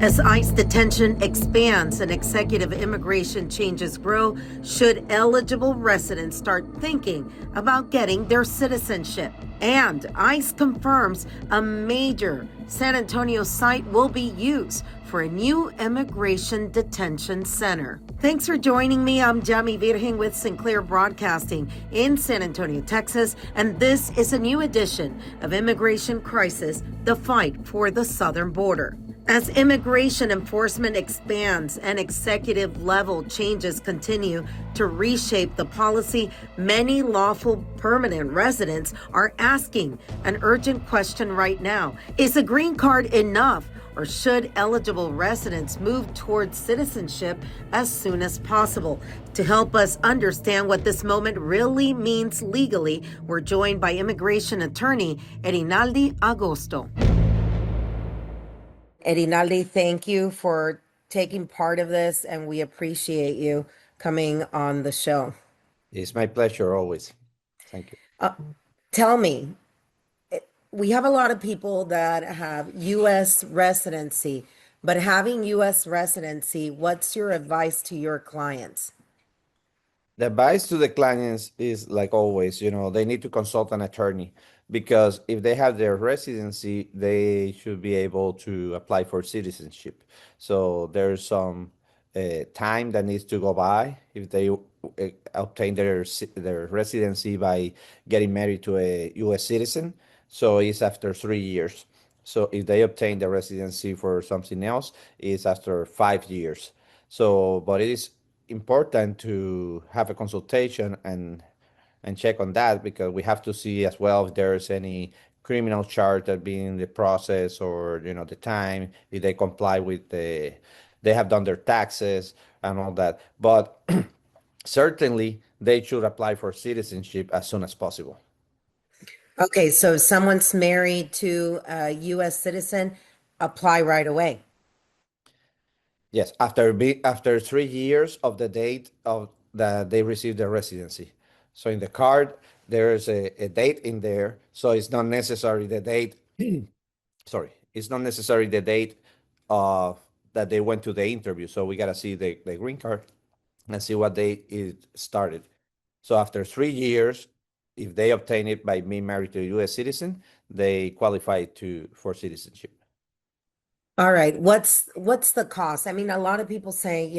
As ICE detention expands and executive immigration changes grow, should eligible residents start thinking about getting their citizenship? And ICE confirms a major San Antonio site will be used for a new immigration detention center. Thanks for joining me. I'm Yami Virgin with Sinclair Broadcasting in San Antonio, Texas, and this is a new edition of Immigration Crisis, the fight for the southern border. As immigration enforcement expands and executive level changes continue to reshape the policy, many lawful permanent residents are asking an urgent question right now. Is a green card enough, or should eligible residents move towards citizenship as soon as possible? To help us understand what this moment really means legally, we're joined by immigration attorney Erinaldi Agosto. Erinaldi, thank you for taking part of this, and we appreciate you coming on the show. It's my pleasure always. Thank you. Tell me, we have a lot of people that have U.S. residency, but having U.S. residency, what's your advice to your clients? The advice to the clients is like always, they need to consult an attorney because if they have their residency, they should be able to apply for citizenship. So there's some time that needs to go by if they obtain their residency by getting married to a U.S. citizen. So it's after 3 years. So if they obtain the residency for something else, it's after 5 years. So, but it is important to have a consultation and check on that because we have to see as well if there's any criminal charge that being in the process or the time, if they comply with they have done their taxes and all that. But certainly they should apply for citizenship as soon as possible. Okay, so if someone's married to a U.S. citizen, apply right away. Yes, after 3 years of the date of that they received their residency. So in the card, there's a date in there. So it's not necessary the date. Sorry, it's not necessary the date that they went to the interview. So we gotta see the green card and see what date it started. So after 3 years, if they obtain it by being married to a U.S. citizen, they qualify for citizenship. All right. What's the cost? I mean, a lot of people say,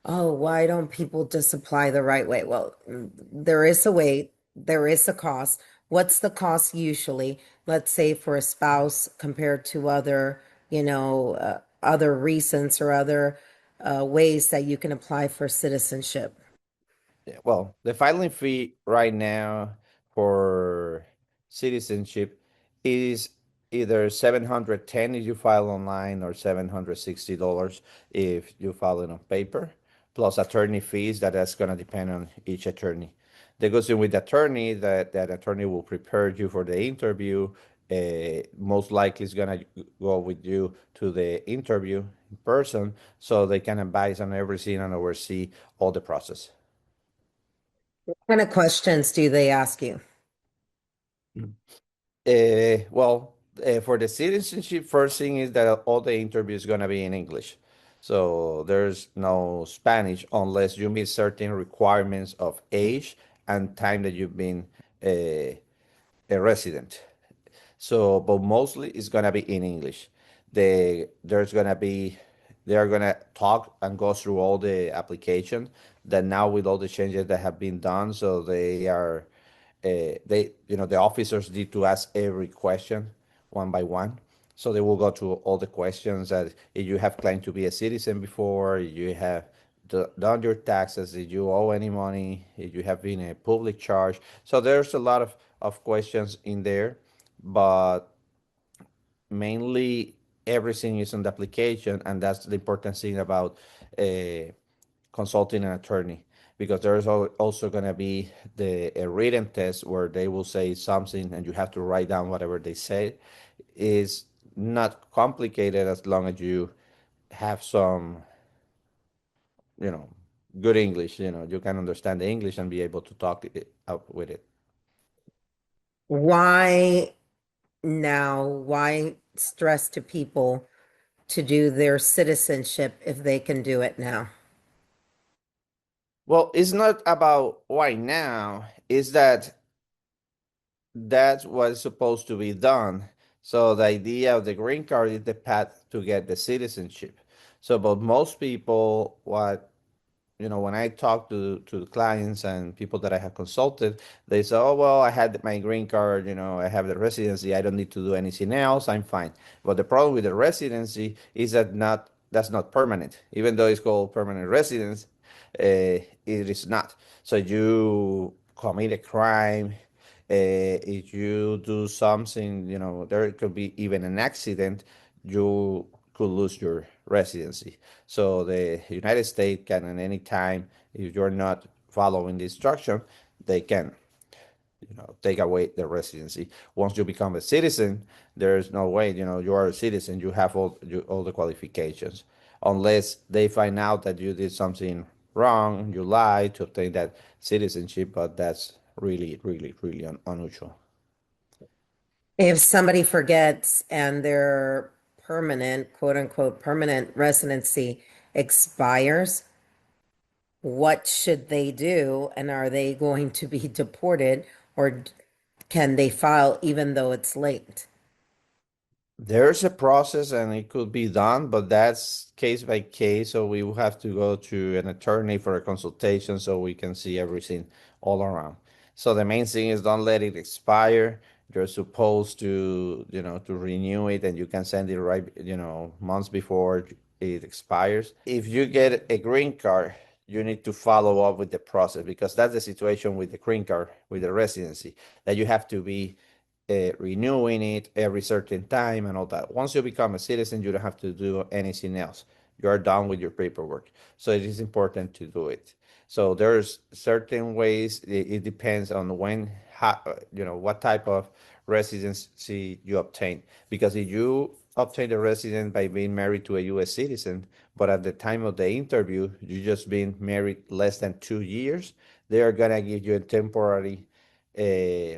oh, why don't people just apply the right way? Well, there is a way, there is a cost. What's the cost usually, let's say for a spouse compared to other, other reasons or other ways that you can apply for citizenship? Yeah, well, the filing fee right now for citizenship is either $710 if you file online or $760 if you file it on paper, plus attorney fees that's going to depend on each attorney. The good thing with the attorney that attorney will prepare you for the interview. Most likely is going to go with you to the interview in person so they can advise on everything and oversee all the process. What kind of questions do they ask you? For the citizenship, first thing is that all the interview is going to be in English. So there's no Spanish unless you meet certain requirements of age and time that you've been a resident. So, but mostly it's going to be in English. They are going to talk and go through all the application that now with all the changes that have been done. So the officers need to ask every question one by one. So they will go through all the questions that if you have claimed to be a citizen before, you have done your taxes, did you owe any money, if you have been a public charge. So there's a lot of questions in there, but mainly everything is on the application, and that's the important thing about consulting an attorney, because there's also going to be a written test where they will say something and you have to write down whatever they say. Is not complicated as long as you have some, good English. You can understand the English and be able to talk it out with it. Why now? Why stress to people to do their citizenship if they can do it now? Well, it's not about why now, it's that that's what's supposed to be done. So the idea of the green card is the path to get the citizenship. So, but most people, what when I talk to the clients and people that I have consulted, they say, "Oh well, I had my green card. I have the residency. I don't need to do anything else. I'm fine." But the problem with the residency is that's not permanent. Even though it's called permanent residence, it is not. So you commit a crime, if you do something, there could be even an accident, you could lose your residency. So the United States can at any time, if you're not following the instruction, they can, take away the residency. Once you become a citizen, there's no way, you are a citizen, you have all the qualifications, unless they find out that you did something wrong, you lied to obtain that citizenship, but that's really, really, really unusual. If somebody forgets and their permanent, quote unquote, permanent residency expires, what should they do? And are they going to be deported or can they file even though it's late? There's a process and it could be done, but that's case by case. So we will have to go to an attorney for a consultation so we can see everything all around. So the main thing is don't let it expire. You're supposed to renew it and you can send it right, months before it expires. If you get a green card, you need to follow up with the process because that's the situation with the green card, with the residency, that you have to be renewing it every certain time and all that. Once you become a citizen, you don't have to do anything else. You are done with your paperwork. So it is important to do it. So there's certain ways. It depends on what type of residency you obtain. Because if you obtain the residence by being married to a U.S. citizen, but at the time of the interview, you just been married less than 2 years, they are gonna give you a temporary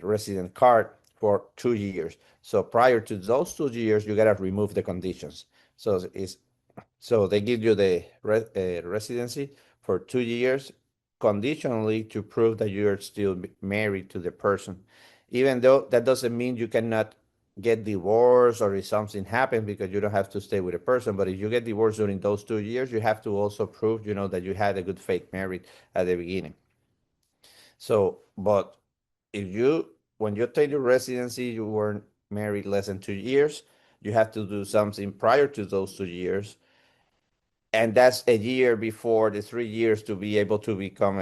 resident card for 2 years. So prior to those 2 years, you gotta remove the conditions. So they give you the residency for 2 years conditionally to prove that you are still married to the person. Even though that doesn't mean you cannot get divorced or if something happened because you don't have to stay with a person. But if you get divorced during those 2 years, you have to also prove, that you had a good faith marriage at the beginning. So, but if you, when you take your residency, you weren't married less than 2 years, you have to do something prior to those 2 years. And that's a year before the 3 years to be able to become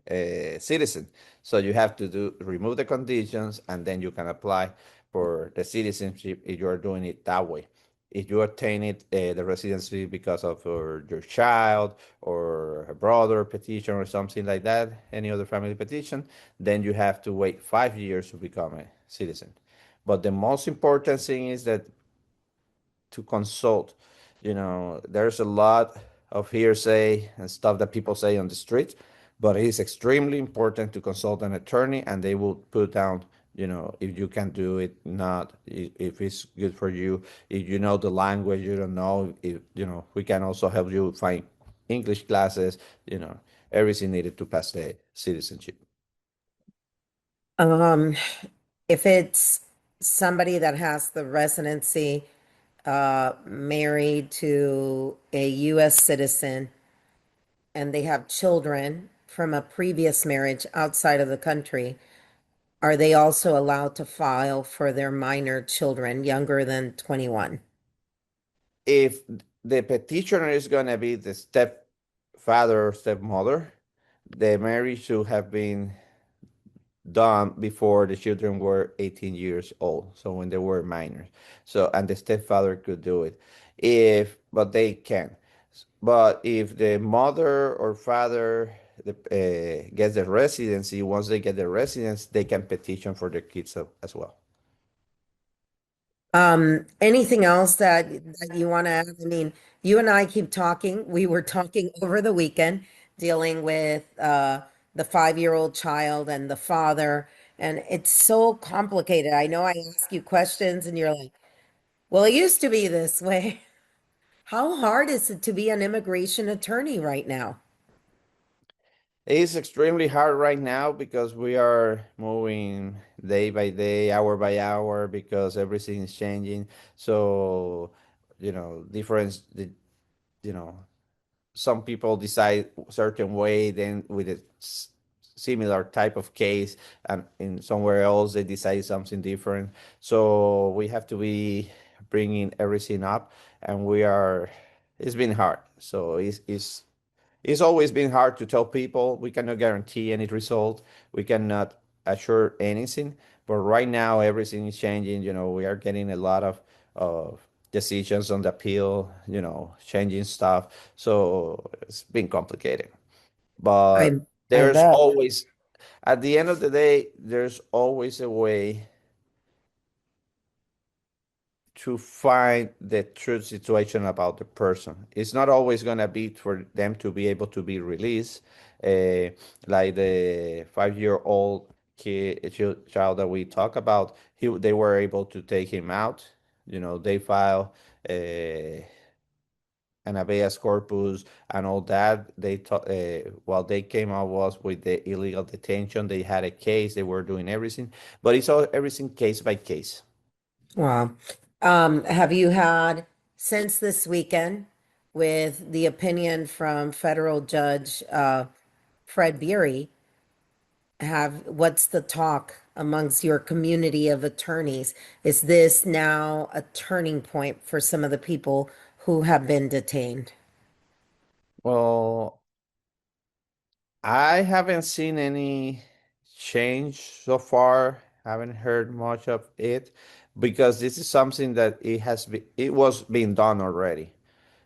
a citizen. So you have to remove the conditions and then you can apply for the citizenship if you are doing it that way. If you obtain it, the residency because of your child or a brother petition or something like that, any other family petition, then you have to wait 5 years to become a citizen. But the most important thing is that to consult. There's a lot of hearsay and stuff that people say on the street, but it is extremely important to consult an attorney and they will put down, if you can do it, not if it's good for you. If you know the language, you don't know, if, we can also help you find English classes, everything needed to pass the citizenship. Um, if it's somebody that has the residency, married to a U.S. citizen and they have children from a previous marriage outside of the country, are they also allowed to file for their minor children younger than 21? If the petitioner is going to be the stepfather or stepmother, the marriage should have been done before the children were 18 years old, so when they were minors. So, and the stepfather could do it, but they can. But if the mother or father gets the residency, once they get the residence, they can petition for their kids as well. Anything else that you want to add? I mean, you and I keep talking. We were talking over the weekend, dealing with the 5-year-old child and the father, and it's so complicated. I know I ask you questions and you're like, well, it used to be this way. How hard is it to be an immigration attorney right now? It's extremely hard right now because we are moving day by day, hour by hour, because everything is changing. So, difference, you know, some people decide certain way, then with a similar type of case, and in somewhere else they decide something different. So we have to be bringing everything up, and it's been hard. So it's always been hard to tell people. We cannot guarantee any result. We cannot assure anything. But right now, everything is changing. We are getting a lot of decisions on the appeal, changing stuff. So it's been complicated. But I there's bet. always, at the end of the day, there's always a way to find the true situation about the person. It's not always going to be for them to be able to be released. Uh, like the 5-year-old child that we talk about, they were able to take him out. They file uh, an habeas corpus and all that. While they came out was with the illegal detention. They had a case. They were doing everything, but it's all everything case by case. Wow. Have you had since this weekend with the opinion from federal judge Fred Beery, what's the talk amongst your community of attorneys? Is this now a turning point for some of the people who have been detained? Well, I haven't seen any change so far. Haven't heard much of it because this is something that it was being done already.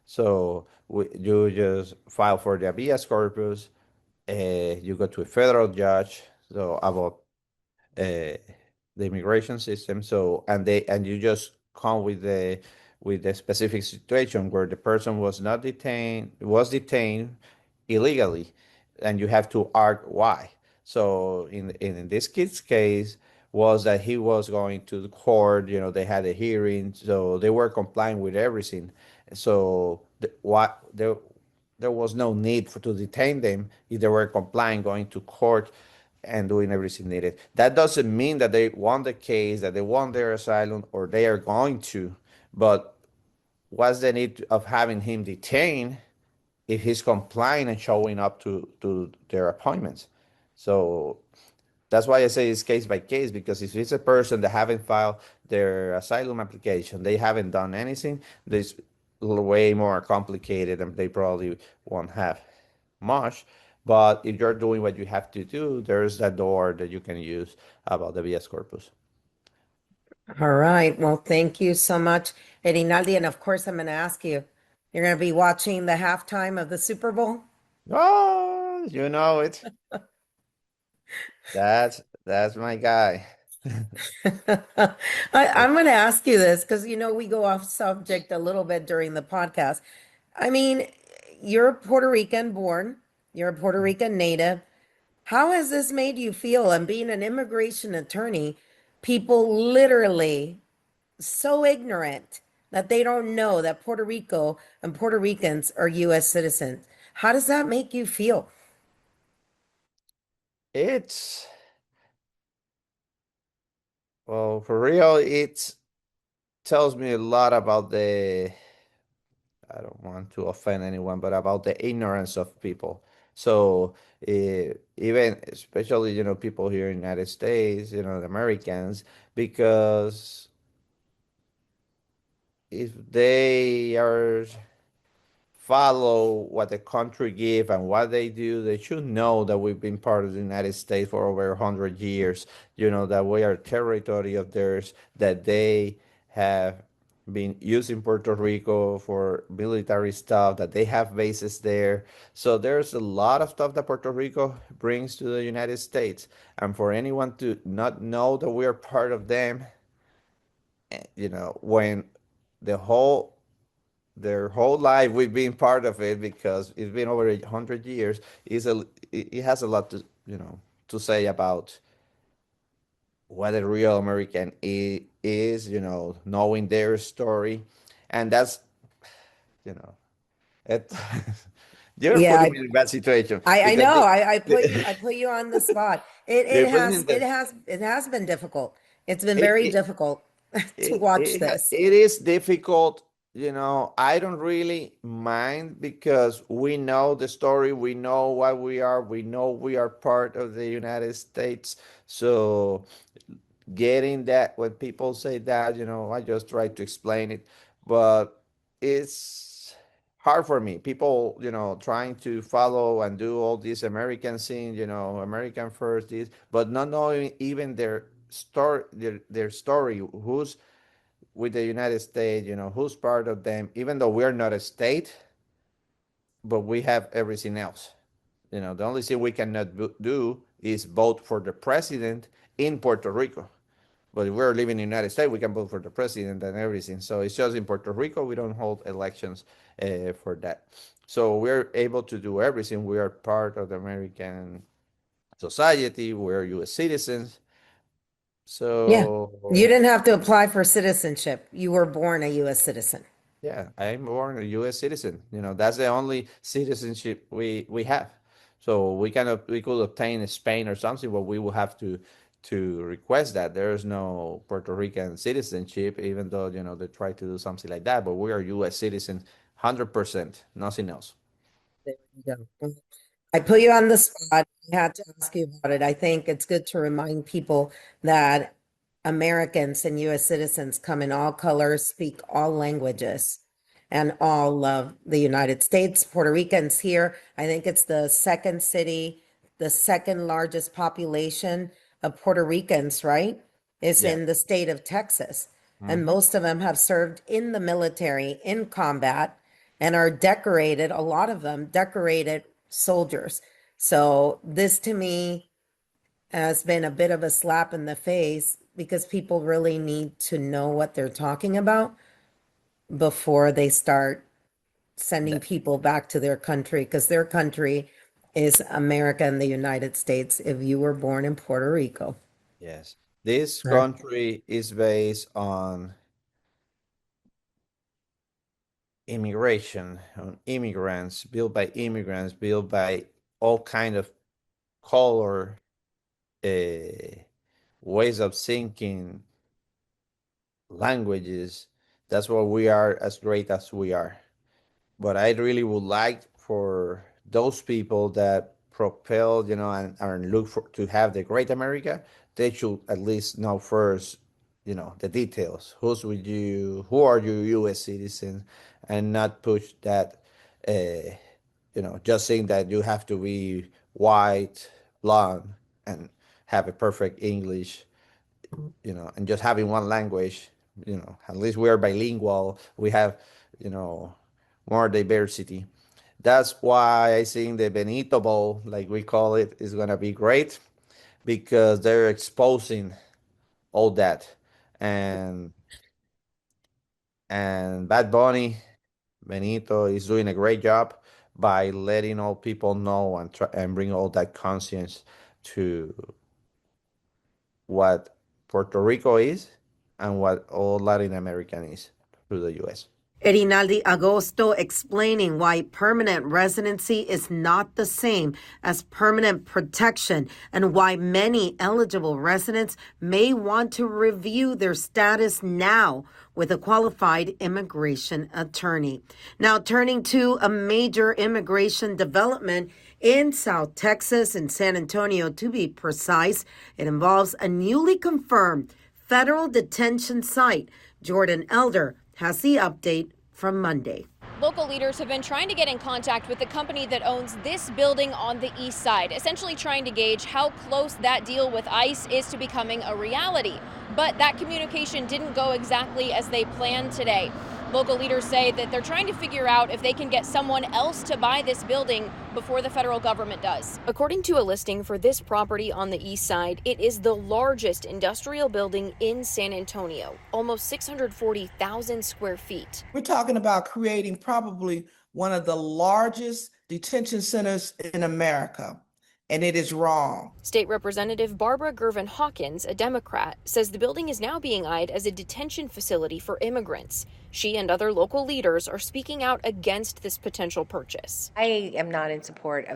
So you just file for the habeas corpus. You go to a federal judge. So about uh, the immigration system. So and you just come with the specific situation where the person was detained illegally, and you have to argue why. So in this kid's case was that he was going to the court. They had a hearing, so they were complying with everything. So there was no need to detain them if they were complying, going to court and doing everything needed. That doesn't mean that they won the case, that they won their asylum, or they are going to. But what's the need of having him detained if he's complying and showing up to their appointments? So that's why I say it's case by case, because if it's a person that haven't filed their asylum application, they haven't done anything, this way more complicated and they probably won't have much. But if you're doing what you have to do, there's that door that you can use about the VS Corpus. All right. Well, thank you so much, Erinaldi. And of course, I'm going to ask you, you're going to be watching the halftime of the Super Bowl? Oh, you know it. That's my guy. I'm going to ask you this because, we go off subject a little bit during the podcast. I mean, you're Puerto Rican born, you're a Puerto Rican native. How has this made you feel? And being an immigration attorney, people literally so ignorant that they don't know that Puerto Rico and Puerto Ricans are U.S. citizens. How does that make you feel? It's well, for real, it tells me a lot about I don't want to offend anyone, but about the ignorance of people. So even especially people here in the United States, the Americans, because if they are follow what the country give and what they do, they should know that we've been part of the United States for over 100 years. That we are territory of theirs, that they have been using Puerto Rico for military stuff, that they have bases there. So there's a lot of stuff that Puerto Rico brings to the United States. And for anyone to not know that we are part of them, when the whole their whole life we've been part of it, because it's been over 100 years, it has a lot to say about what a real American is, knowing their story. And you know, it, you're Yeah, putting me in a bad situation I because know. I put you on the spot. the president, It has been difficult. It's been it, very it, difficult to watch this. it is difficult. I don't really mind because we know the story, we know what we are, we know we are part of the United States. So getting that, when people say that, I just try to explain it, but it's hard for me. People, trying to follow and do all this American scene, American first, this, but not knowing even their story, who's with the United States, who's part of them, even though we're not a state, but we have everything else. The only thing we cannot do is vote for the president in Puerto Rico. But if we're living in the United States, we can vote for the president and everything. So it's just in Puerto Rico, we don't hold elections for that. So we're able to do everything. We are part of the American society. We're U.S. citizens. Yeah. You So didn't have to apply for citizenship. You were born a US citizen. yeah, I'm born a U.S. citizen. That's the only citizenship we have. So we could obtain Spain or something, but we will have to request that. There is no Puerto Rican citizenship, even though they try to do something like that. But we are U.S. citizens, 100%, nothing else. There you go. I put you on the spot. I had to ask you about it. I think it's good to remind people that Americans and US citizens come in all colors, speak all languages, and all love the United States. Puerto Ricans here, I think it's the second city, the second largest population of Puerto Ricans, right? Is Yeah. in the state of Texas. And Hmm. most of them have served in the military, in combat, and are decorated, a lot of them decorated soldiers. So this to me has been a bit of a slap in the face because people really need to know what they're talking about before they start sending That, people back to their country, because their country is America and the United States if you were born in Puerto Rico. yes. This Right. country is based on immigration, on immigrants, built by immigrants, built by all kind of color, uh, ways of thinking, languages. That's why we are as great as we are. But I really would like for those people that propel, and look for to have the great America, they should at least know first, the details. Who's with you? Who are you, U.S. citizens, and not push that, just saying that you have to be white, blonde, and have a perfect English, and just having one language, at least we are bilingual. We have, you know, more diversity. That's why I think the Benito Bowl, like we call it, is gonna be great because they're exposing all that, and Bad Bunny, Benito is doing a great job by letting all people know and bring all that conscience to what Puerto Rico is and what all Latin American is through the U.S. Erinaldi Agosto explaining why permanent residency is not the same as permanent protection and why many eligible residents may want to review their status now with a qualified immigration attorney. Now, turning to a major immigration development in South Texas, in San Antonio to be precise, it involves a newly confirmed federal detention site. Jordan Elder has the update from Monday. Local leaders have been trying to get in contact with the company that owns this building on the east side, essentially trying to gauge how close that deal with ICE is to becoming a reality. But that communication didn't go exactly as they planned today. Local leaders say that they're trying to figure out if they can get someone else to buy this building before the federal government does. According to a listing for this property on the east side, it is the largest industrial building in San Antonio, almost 640,000 square feet. We're talking about creating probably one of the largest detention centers in America. and it is wrong. State Representative Barbara Gervin-Hawkins, a Democrat, says the building is now being eyed as a detention facility for immigrants. She and other local leaders are speaking out against this potential purchase. I am not in support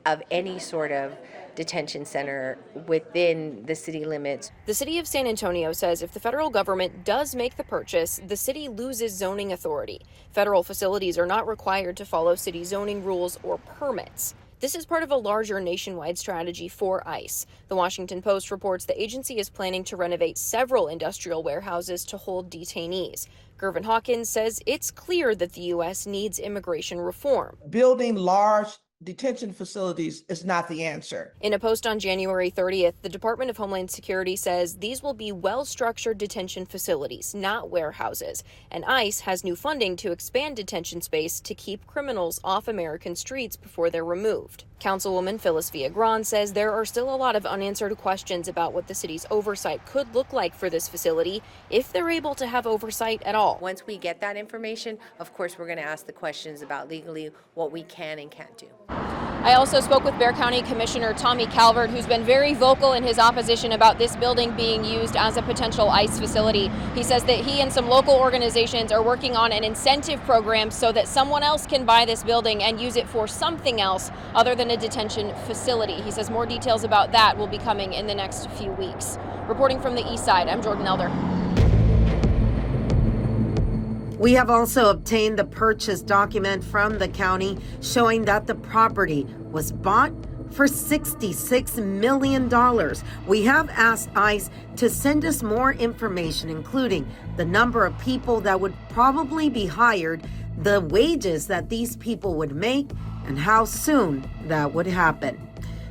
of any sort of detention center within the city limits. The city of San Antonio says if the federal government does make the purchase, the city loses zoning authority. Federal facilities are not required to follow city zoning rules or permits. This is part of a larger nationwide strategy for ICE. The Washington Post reports the agency is planning to renovate several industrial warehouses to hold detainees. Gervin-Hawkins says it's clear that the U.S. needs immigration reform. Building large detention facilities is not the answer. In a post on January 30th, the Department of Homeland Security says these will be well-structured detention facilities, not warehouses. And ICE has new funding to expand detention space to keep criminals off American streets before they're removed. Councilwoman Phyllis Villagran says there are still a lot of unanswered questions about what the city's oversight could look like for this facility, if they're able to have oversight at all. Once we get that information, of course, we're going to ask the questions about legally what we can and can't do. I also spoke with Bexar County Commissioner Tommy Calvert, who's been very vocal in his opposition about this building being used as a potential ICE facility. He says that he and some local organizations are working on an incentive program so that someone else can buy this building and use it for something else other than a detention facility. He says more details about that will be coming in the next few weeks. Reporting from the east side, I'm Jordan Elder. We have also obtained the purchase document from the county showing that the property was bought for $66 million. We have asked ICE to send us more information, including the number of people that would probably be hired, the wages that these people would make, and how soon that would happen.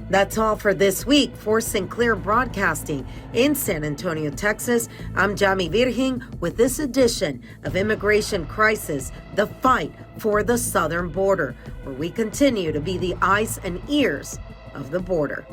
That's all for this week. For Sinclair Broadcasting in San Antonio, Texas, I'm Yami Virgin with this edition of Immigration Crisis, the fight for the southern border, where we continue to be the eyes and ears of the border.